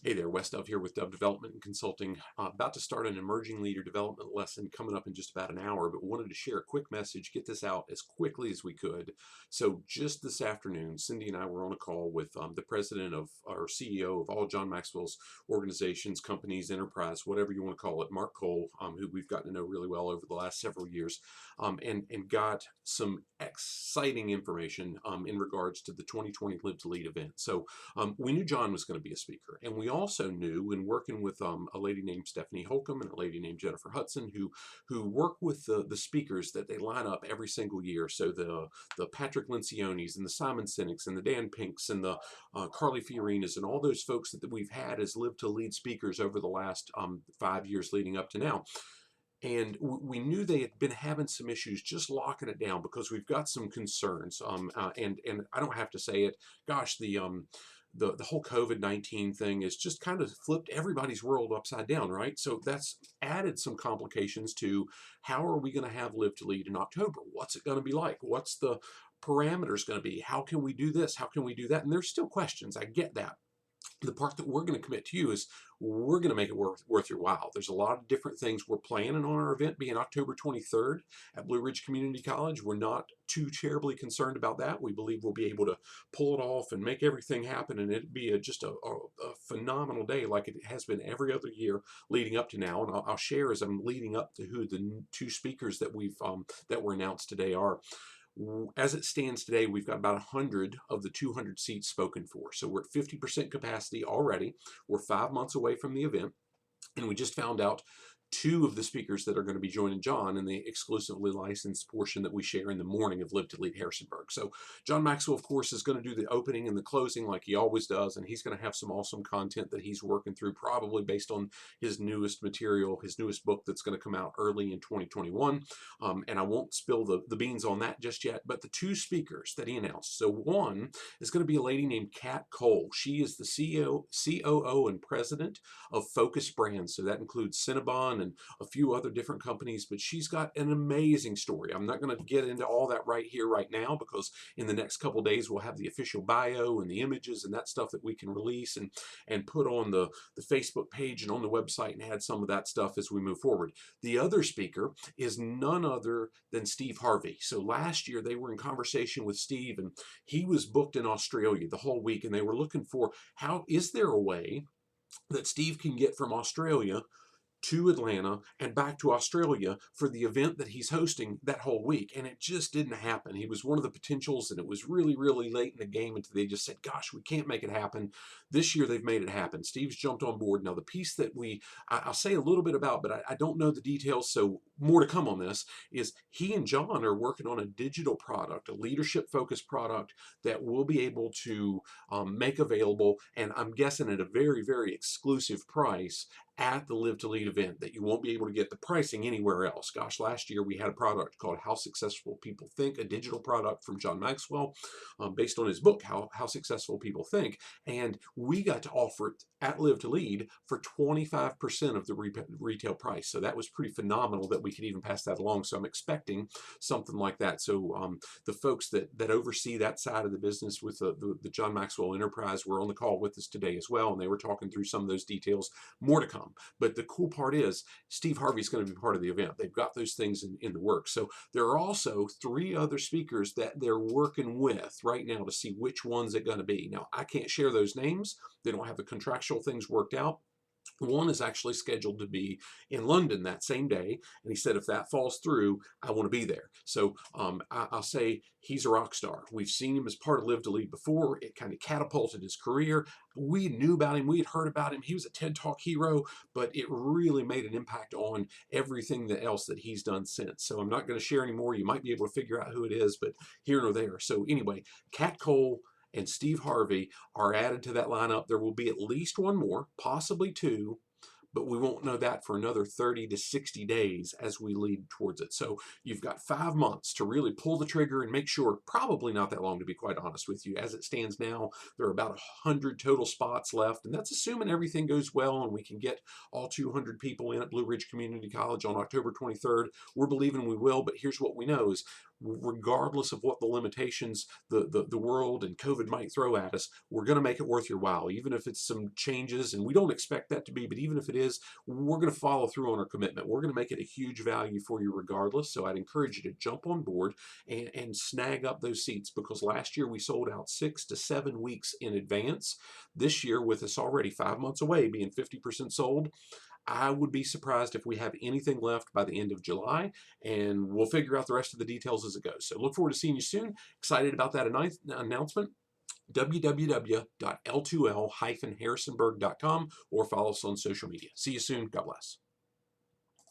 Hey there, Wes Dove here with Dove Development and Consulting. About to start an emerging leader development lesson coming up in just about an hour, but wanted to share a quick message, get this out as quickly as we could. So just this afternoon, Cindy and I were on a call with the president of, or CEO of all John Maxwell's organizations, companies, enterprise, whatever you want to call it, Mark Cole, who we've gotten to know really well over the last several years, and got some exciting information in regards to the 2020 Live to Lead event. So we knew John was going to be a speaker, and we also knew, in working with a lady named Stephanie Holcomb and a lady named Jennifer Hudson, who work with the speakers, that they line up every single year. So the Patrick Lencioni's and the Simon Sinek's and the Dan Pinks and the Carly Fiorinas and all those folks that we've had as Live to Lead speakers over the last 5 years leading up to now. And we knew they had been having some issues just locking it down because we've got some concerns. And I don't have to say it. Gosh, the whole COVID-19 thing has just kind of flipped everybody's world upside down, right? So that's added some complications to how are we going to have Live to Lead in October? What's it going to be like? What's the parameters going to be? How can we do this? How can we do that? And there's still questions. I get that. The part that we're going to commit to you is we're going to make it worth your while. There's a lot of different things we're planning on our event being October 23rd at Blue Ridge Community College. We're not too terribly concerned about that. We believe we'll be able to pull it off and make everything happen, and it'd be just a phenomenal day like it has been every other year leading up to now. And I'll share as I'm leading up to who the two speakers that were announced today are. As it stands today, we've got about 100 of the 200 seats spoken for. So we're at 50% capacity already. We're 5 months away from the event, and we just found out 2 of the speakers that are going to be joining John in the exclusively licensed portion that we share in the morning of Live to Lead Harrisonburg. So John Maxwell, of course, is going to do the opening and the closing like he always does, and he's going to have some awesome content that he's working through, probably based on his newest material, his newest book that's going to come out early in 2021. And I won't spill the beans on that just yet, but the 2 speakers that he announced. So one is going to be a lady named Kat Cole. She is the COO and president of Focus Brands. So that includes Cinnabon and a few other different companies, but she's got an amazing story. I'm not going to get into all that right here, right now, because in the next couple of days we'll have the official bio and the images and that stuff that we can release and put on the Facebook page and on the website and add some of that stuff as we move forward. The other speaker is none other than Steve Harvey. So last year they were in conversation with Steve, and he was booked in Australia the whole week, and they were looking for, how is there a way that Steve can get from Australia to Atlanta and back to Australia for the event that he's hosting that whole week. And it just didn't happen. He was one of the potentials, and it was really, really late in the game until they just said, gosh, we can't make it happen. This year they've made it happen. Steve's jumped on board. Now the piece that I'll say a little bit about, but I don't know the details, so more to come on this, is he and John are working on a digital product, a leadership focused product that we'll be able to make available, and I'm guessing at a very, very exclusive price at the Live to Lead event that you won't be able to get the pricing anywhere else. Gosh, last year we had a product called How Successful People Think, a digital product from John Maxwell based on his book, How Successful People Think, and we got to offer it at Live to Lead for 25% of the retail price. So that was pretty phenomenal that we could even pass that along. So I'm expecting something like that. So the folks that oversee that side of the business with the John Maxwell Enterprise were on the call with us today as well, and they were talking through some of those details. More to come. But the cool part is Steve Harvey's going to be part of the event. They've got those things in the works. So there are also 3 other speakers that they're working with right now to see which ones it's going to be. Now, I can't share those names. They don't have the contractual things worked out. One is actually scheduled to be in London that same day, and he said if that falls through, I want to be there. So I'll say he's a rock star. We've seen him as part of Live to Lead before. It kind of catapulted his career. We knew about him. We had heard about him. He was a TED Talk hero, but it really made an impact on everything else that he's done since. So I'm not going to share any more. You might be able to figure out who it is, but here nor there. So anyway, Kat Cole and Steve Harvey are added to that lineup. There will be at least one more, possibly 2, but we won't know that for another 30 to 60 days as we lead towards it. So you've got 5 months to really pull the trigger and make sure, probably not that long to be quite honest with you. As it stands now, there are about 100 total spots left, and that's assuming everything goes well and we can get all 200 people in at Blue Ridge Community College on October 23rd. We're believing we will, but here's what we know is regardless of what the limitations the world and COVID might throw at us, we're going to make it worth your while, even if it's some changes, and we don't expect that to be, but even if it is, we're going to follow through on our commitment. We're going to make it a huge value for you regardless. So I'd encourage you to jump on board and snag up those seats, because last year we sold out 6 to 7 weeks in advance. This year, with us already 5 months away, being 50% sold, I would be surprised if we have anything left by the end of July, and we'll figure out the rest of the details as it goes. So look forward to seeing you soon. Excited about that announcement. www.l2l-harrisonburg.com, or follow us on social media. See you soon. God bless.